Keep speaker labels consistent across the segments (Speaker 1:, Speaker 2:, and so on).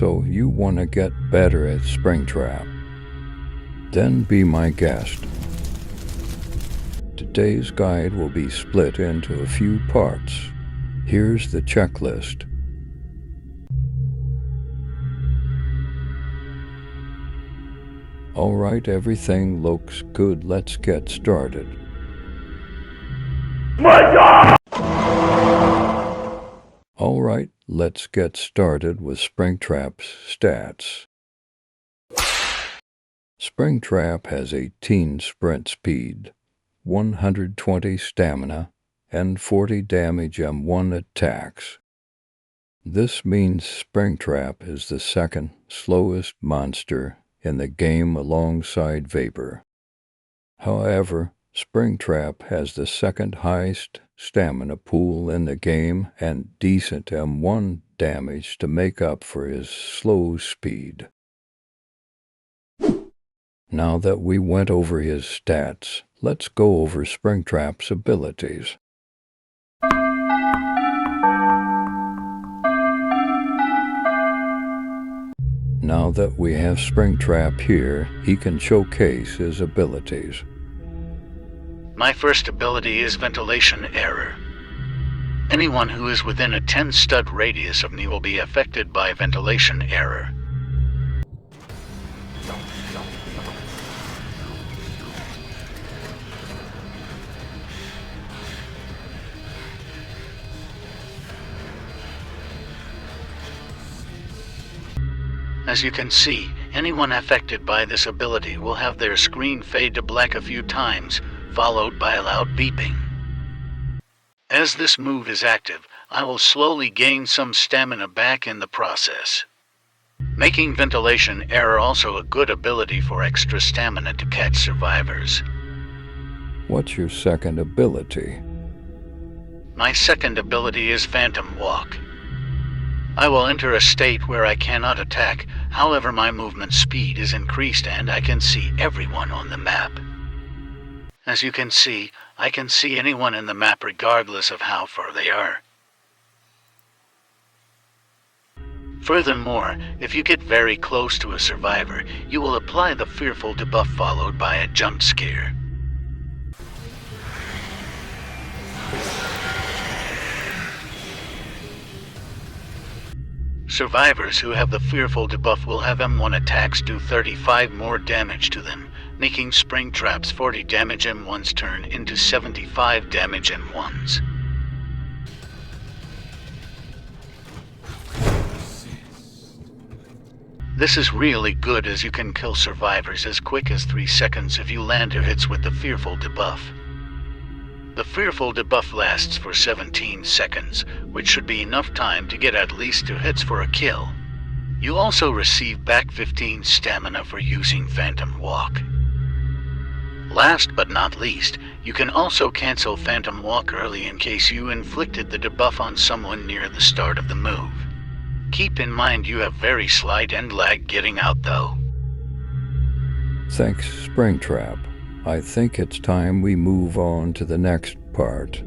Speaker 1: So you want to get better at Springtrap? Then be my guest. Today's guide will be split into a few parts. Here's the checklist. Alright, everything looks good. Let's get started. Alright, let's get started with Springtrap's stats. Springtrap has 18 sprint speed, 120 stamina, and 40 damage M1 attacks. This means Springtrap is the second slowest monster in the game alongside Vapor. However, Springtrap has the second highest stamina pool in the game and decent M1 damage to make up for his slow speed. Now that we went over his stats, let's go over Springtrap's abilities. Now that we have Springtrap here, he can showcase his abilities.
Speaker 2: My first ability is ventilation error. Anyone who is within a 10-stud radius of me will be affected by ventilation error. As you can see, anyone affected by this ability will have their screen fade to black a few times, followed by a loud beeping. As this move is active, I will slowly gain some stamina back in the process. Making ventilation error also a good ability for extra stamina to catch survivors.
Speaker 1: What's your second ability?
Speaker 2: My second ability is Phantom Walk. I will enter a state where I cannot attack, however my movement speed is increased and I can see everyone on the map. As you can see, I can see anyone in the map regardless of how far they are. Furthermore, if you get very close to a survivor, you will apply the fearful debuff followed by a jump scare. Survivors who have the fearful debuff will have M1 attacks do 35 more damage to them, making Springtrap's 40 damage M1s turn into 75 damage M1s. This is really good as you can kill survivors as quick as 3 seconds if you land your hits with the fearful debuff. The fearful debuff lasts for 17 seconds, which should be enough time to get at least 2 hits for a kill. You also receive back 15 stamina for using Phantom Walk. Last but not least, you can also cancel Phantom Walk early in case you inflicted the debuff on someone near the start of the move. Keep in mind you have very slight end lag getting out though.
Speaker 1: Thanks, Springtrap. I think it's time we move on to the next part.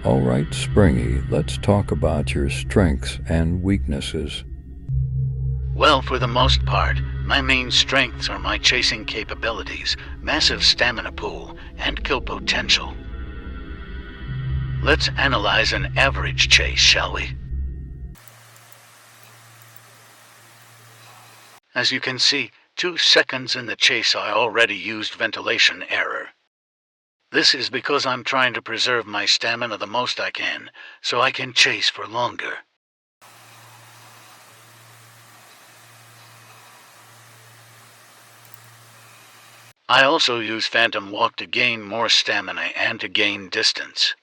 Speaker 1: Alright, Springy, let's talk about your strengths and weaknesses.
Speaker 2: Well, for the most part, my main strengths are my chasing capabilities, massive stamina pool, and kill potential. Let's analyze an average chase, shall we? As you can see, 2 seconds in the chase I already used ventilation error. This is because I'm trying to preserve my stamina the most I can, so I can chase for longer. I also use Phantom Walk to gain more stamina and to gain distance.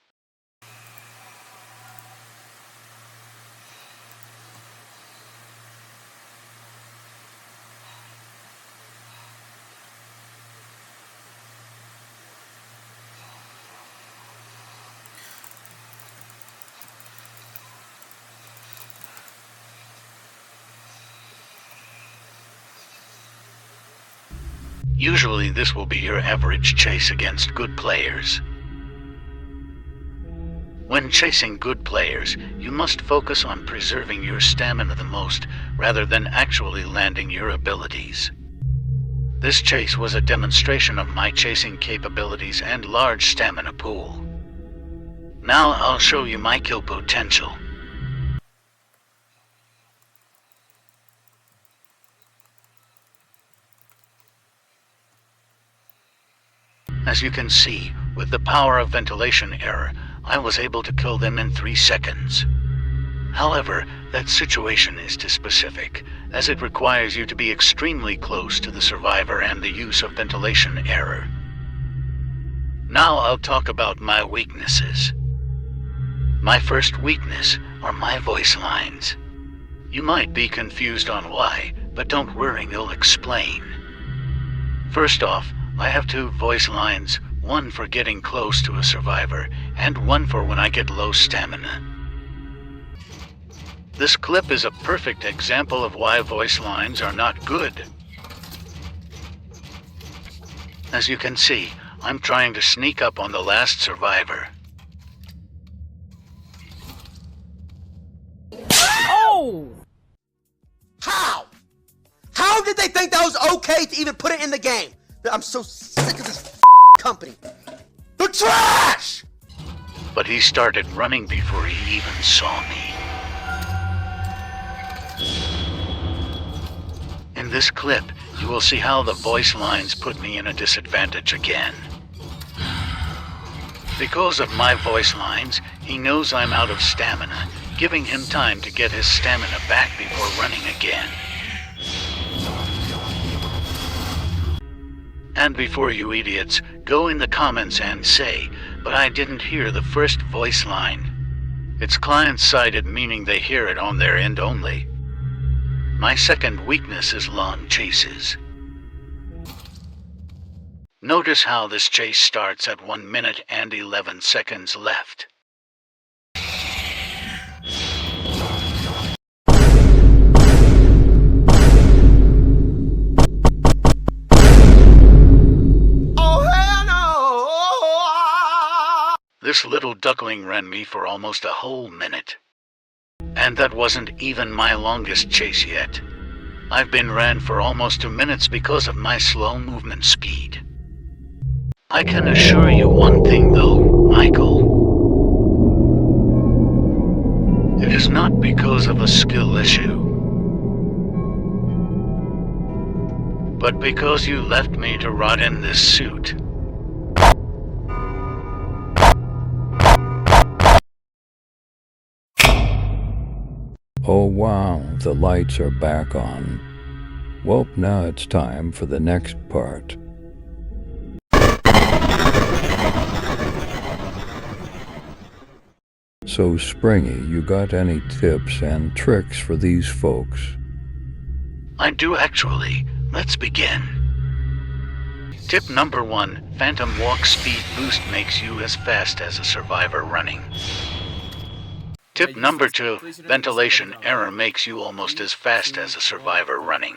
Speaker 2: Usually this will be your average chase against good players. When chasing good players, you must focus on preserving your stamina the most, rather than actually landing your abilities. This chase was a demonstration of my chasing capabilities and large stamina pool. Now I'll show you my kill potential. As you can see, with the power of ventilation error, I was able to kill them in 3 seconds. However, that situation is too specific, as it requires you to be extremely close to the survivor and the use of ventilation error. Now I'll talk about my weaknesses. My first weakness are my voice lines. You might be confused on why, but don't worry, I'll explain. First off, I have 2 voice lines, one for getting close to a survivor, and one for when I get low stamina. This clip is a perfect example of why voice lines are not good. As you can see, I'm trying to sneak up on the last survivor.
Speaker 3: Oh! How? How did they think that was okay to even put it in the game? I'm so sick of this company. They're trash!
Speaker 2: But he started running before he even saw me. In this clip, you will see how the voice lines put me in a disadvantage again. Because of my voice lines, he knows I'm out of stamina, giving him time to get his stamina back before running again. And before you idiots, go in the comments and say, but I didn't hear the first voice line. It's client-sided, meaning they hear it on their end only. My second weakness is long chases. Notice how this chase starts at 1 minute and 11 seconds left. This little duckling ran me for almost a whole minute. And that wasn't even my longest chase yet. I've been ran for almost 2 minutes because of my slow movement speed. I can assure you one thing though, Michael. It is not because of a skill issue, but because you left me to rot in this suit.
Speaker 1: Oh wow, the lights are back on. Well, now it's time for the next part. So Springy, you got any tips and tricks for these folks?
Speaker 2: I do actually. Let's begin. Tip number 1, Phantom Walk Speed Boost makes you as fast as a survivor running. Tip number 2, Ventilation Error makes you almost as fast as a survivor running.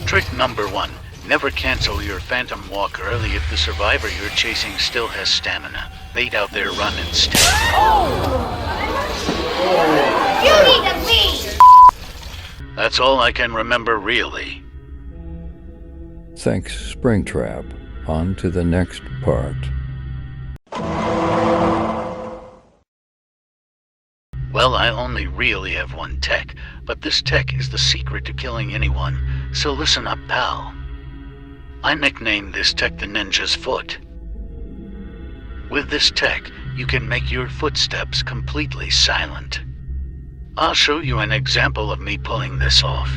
Speaker 2: Trick number 1, never cancel your Phantom Walk early if the survivor you're chasing still has stamina. Bait out their run instead.
Speaker 4: You need to leave!
Speaker 2: That's all I can remember, really.
Speaker 1: Thanks, Springtrap. On to the next part.
Speaker 2: Well, I only really have one tech, but this tech is the secret to killing anyone, so listen up, pal. I nicknamed this tech the Ninja's Foot. With this tech, you can make your footsteps completely silent. I'll show you an example of me pulling this off.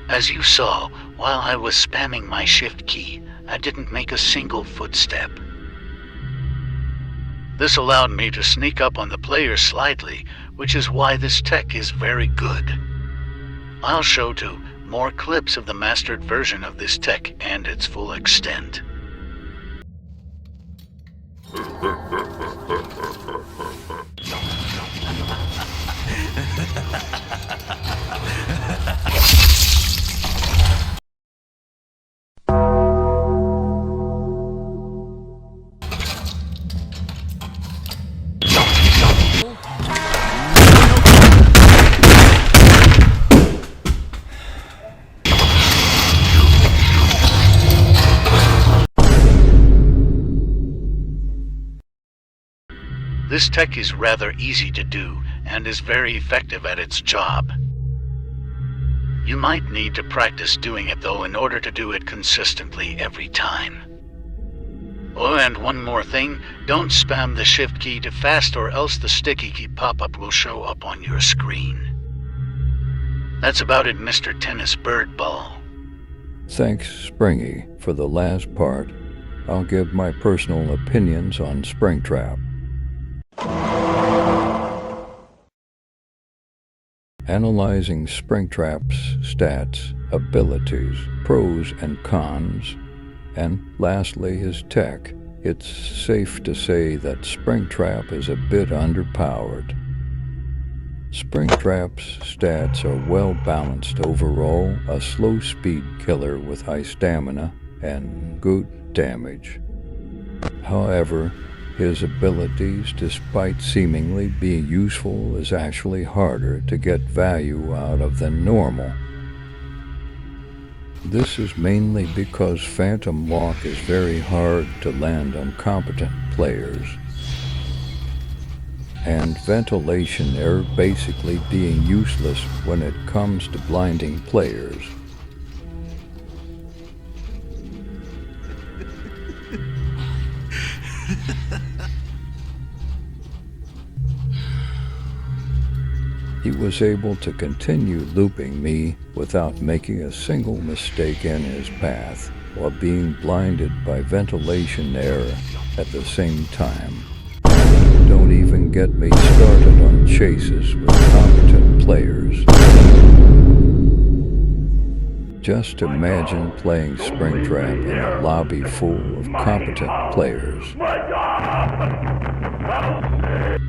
Speaker 2: As you saw, while I was spamming my shift key, I didn't make a single footstep. This allowed me to sneak up on the player slightly, which is why this tech is very good. I'll show too more clips of the mastered version of this tech and its full extent. This tech is rather easy to do and is very effective at its job. You might need to practice doing it though in order to do it consistently every time. Oh, and one more thing, don't spam the shift key too fast or else the sticky key pop-up will show up on your screen. That's about it, Mr. Tennis Birdball.
Speaker 1: Thanks, Springy. For the last part, I'll give my personal opinions on Springtrap. Analyzing Springtrap's stats, abilities, pros and cons, and lastly his tech, it's safe to say that Springtrap is a bit underpowered. Springtrap's stats are well balanced overall, a slow speed killer with high stamina and good damage. However, his abilities, despite seemingly being useful, is actually harder to get value out of than normal. This is mainly because Phantom Walk is very hard to land on competent players, and Ventilation Air basically being useless when it comes to blinding players. He was able to continue looping me without making a single mistake in his path, while being blinded by ventilation air at the same time. Don't even get me started on chases with competent players. Just imagine playing Springtrap in a lobby full of competent players.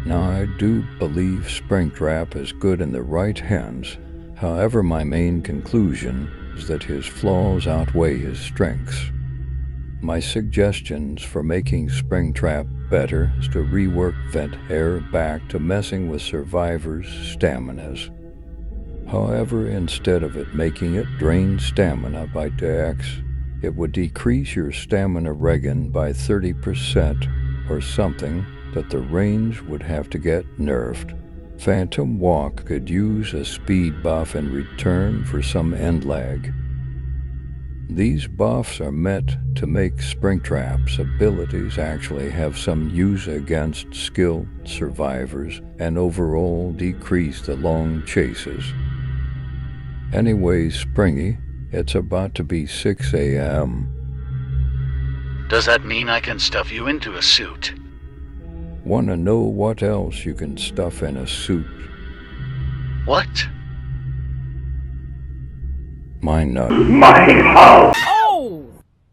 Speaker 1: Now, I do believe Springtrap is good in the right hands. However, my main conclusion is that his flaws outweigh his strengths. My suggestions for making Springtrap better is to rework Vent Air back to messing with survivors' staminas. However, instead of it making it drain stamina by DESC, it would decrease your stamina regen by 30% or something, that the range would have to get nerfed. Phantom Walk could use a speed buff in return for some end lag. These buffs are meant to make Springtrap's abilities actually have some use against skilled survivors and overall decrease the long chases. Anyways, Springy, it's about to be 6 a.m.
Speaker 2: Does that mean I can stuff you into a suit?
Speaker 1: Want to know what else you can stuff in a suit?
Speaker 2: What?
Speaker 1: My nut.
Speaker 4: My house!